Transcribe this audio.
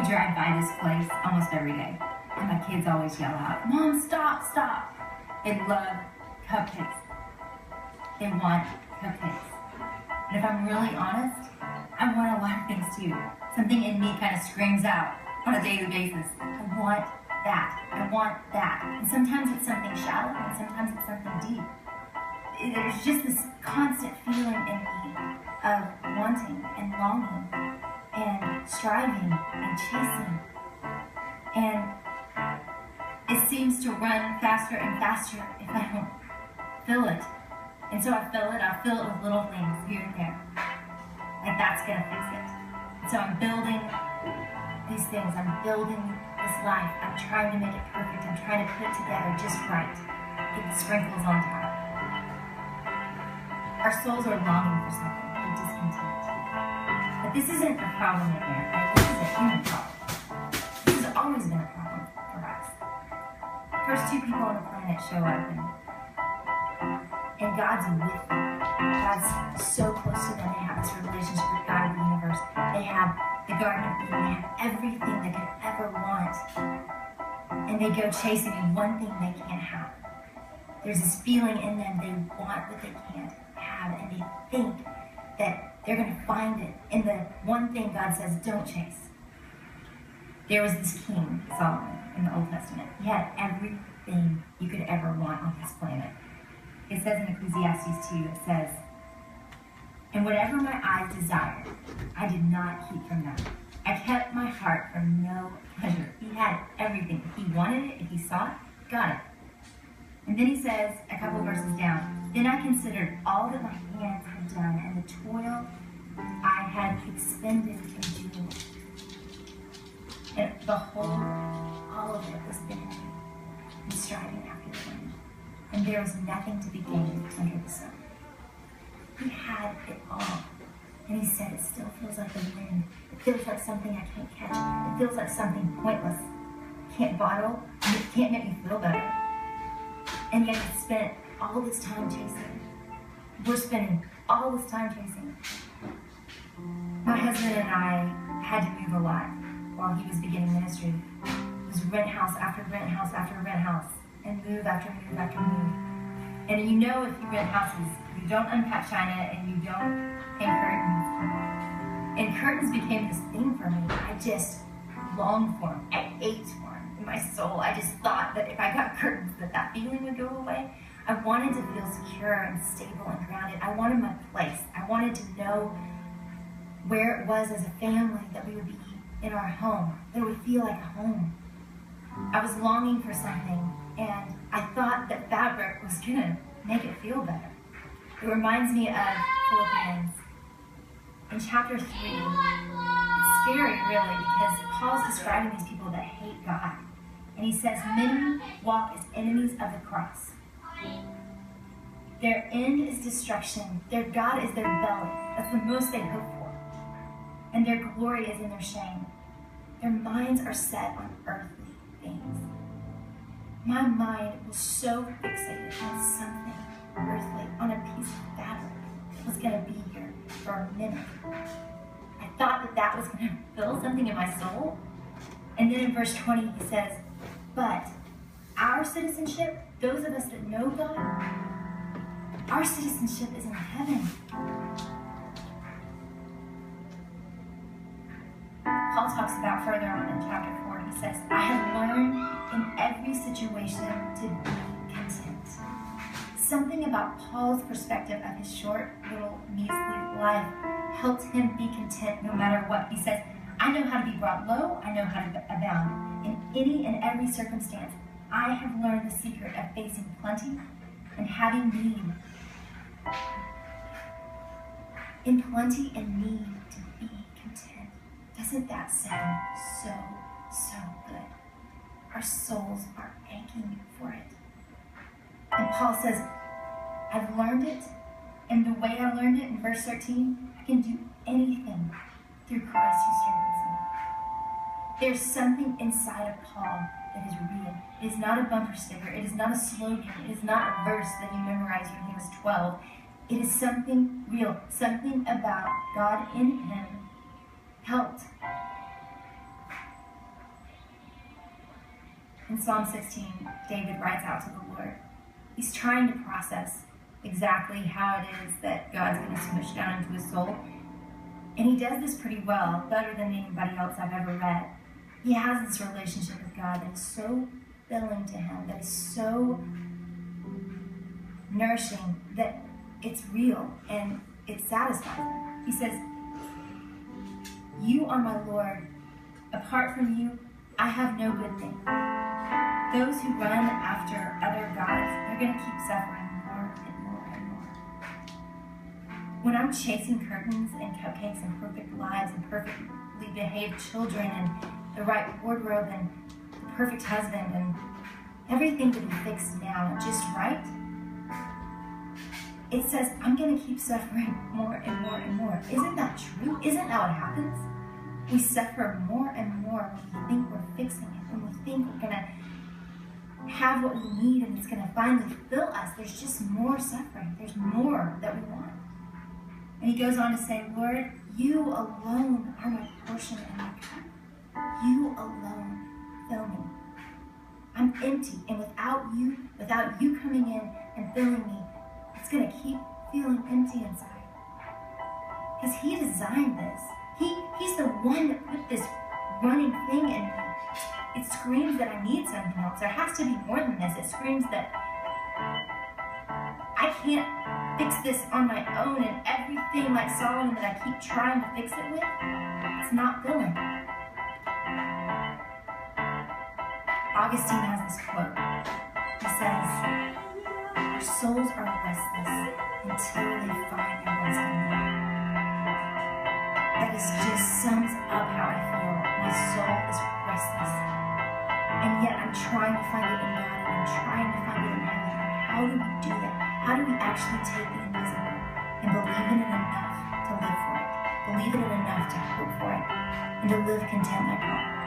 drive by this place almost every day, and my kids always yell out, "Mom, stop, stop." They love cupcakes. They want cupcakes. And if I'm really honest, I want a lot of things too. Something in me kind of screams out on a daily basis. I want that. I want that. And sometimes it's something shallow, and sometimes it's something deep. There's just this constant feeling in me of wanting and longing and striving and chasing. And it seems to run faster and faster if I don't fill it. And so I fill it with little things here and there. Like that's gonna fix it. And so I'm building these things. I'm building this life. I'm trying to make it perfect. I'm trying to put it together just right. Get the sprinkles on top. Our souls are longing for something. They're discontent. But this isn't a problem in there. Right? This is a human problem. This has always been a problem for us. The first two people on the planet show up and God's with them. God's so close to them. They have this relationship with God of the universe. They have the Garden of Eden. They have everything they could ever want. And they go chasing in one thing they can't have. There's this feeling in them they want what they can't have, and they think that they're going to find it in the one thing God says, don't chase. There was this king, Solomon, in the Old Testament. He had everything you could ever want on this planet. It says in Ecclesiastes 2, it says, "And whatever my eyes desired, I did not keep from them. I kept my heart from no pleasure." He had everything. If he wanted it, if he saw it, got it. And then he says, a couple verses down, "Then I considered all that my hands had done and the toil I had expended in doing it. And behold, all of it was vanity and striving after the wind. And there was nothing to be gained under the sun." He had it all. And he said, it still feels like the wind. It feels like something I can't catch. It feels like something pointless. Can't bottle, and it can't make me feel better. And yet he spent all this time chasing. We're spending all this time chasing. My husband and I had to move a lot while he was beginning ministry. It was rent house after rent house after rent house, and move after move after move. And you know, if you rent houses, you don't unpack china and you don't hang curtains. And curtains became this thing for me. I just longed for them. I ate for them in my soul. I just thought that if I got curtains, that feeling would go away. I wanted to feel secure and stable and grounded. I wanted my place. I wanted to know where it was as a family that we would be in our home, that it would feel like a home. I was longing for something, and I thought that fabric was going to make it feel better. It reminds me of Philippians. In chapter 3, it's scary really, because Paul's describing these people that hate God. And he says, "Many walk as enemies of the cross. Their end is destruction. Their God is their belly." That's the most they hope for. "And their glory is in their shame. Their minds are set on earthly things." My mind was so fixated on something earthly, on a piece of fabric that was going to be here for a minute. I thought that was going to fill something in my soul. And then in verse 20 he says, "But our citizenship, those of us that know God, our citizenship is in heaven." Paul talks about further on in chapter 4, he says, "I have learned in every situation to be content." Something about Paul's perspective of his short, little, measly life helped him be content no matter what. He says, "I know how to be brought low. I know how to abound in any and every circumstance. I have learned the secret of facing plenty and having need. In plenty and need to be content." Doesn't that sound so good? Our souls are aching for it. And Paul says, I've learned it, and the way I learned it in verse 13, I can do anything through Christ who strengthens me. There's something inside of Paul that is real. It is not a bumper sticker. It is not a slogan. It is not a verse that he memorized when he was 12. It is something real. Something about God in him helped. In Psalm 16, David writes out to the Lord. He's trying to process exactly how it is that God's going to switch down into his soul. And he does this pretty well, better than anybody else I've ever read. He has this relationship with God that is so filling to him, that is so nourishing, that it's real and it satisfies him. He says, "You are my Lord. Apart from you, I have no good thing." Those who run after other gods, they're going to keep suffering more and more and more. When I'm chasing curtains and cupcakes and perfect lives and perfectly behaved children and the right wardrobe and the perfect husband and everything to be fixed now and just right, it says I'm going to keep suffering more and more and more. Isn't that true? Isn't that what happens? We suffer more and more when we think we're fixing it, when we think we're going to have what we need and it's going to finally fill us. There's just more suffering. There's more that we want. And he goes on to say, "Lord, you alone are my portion and my cup. You alone fill me. I'm empty, and without you coming in and filling me, it's going to keep feeling empty inside." Because he designed this. He's the one that put this running thing in me. It screams that I need something else. There has to be more than this. It screams that I can't fix this on my own, and everything like Solomon that I keep trying to fix it with, it's not filling. Augustine has this quote. He says, "Our souls are restless until they find their rest in you." That just sums up how I feel. My soul is restless. And yet I'm trying to find it in God, and I'm trying to find it in heaven. How do we do that? How do we actually take the invisible and believe in it enough to live for it? Believe in it enough to hope for it, and to live content like God?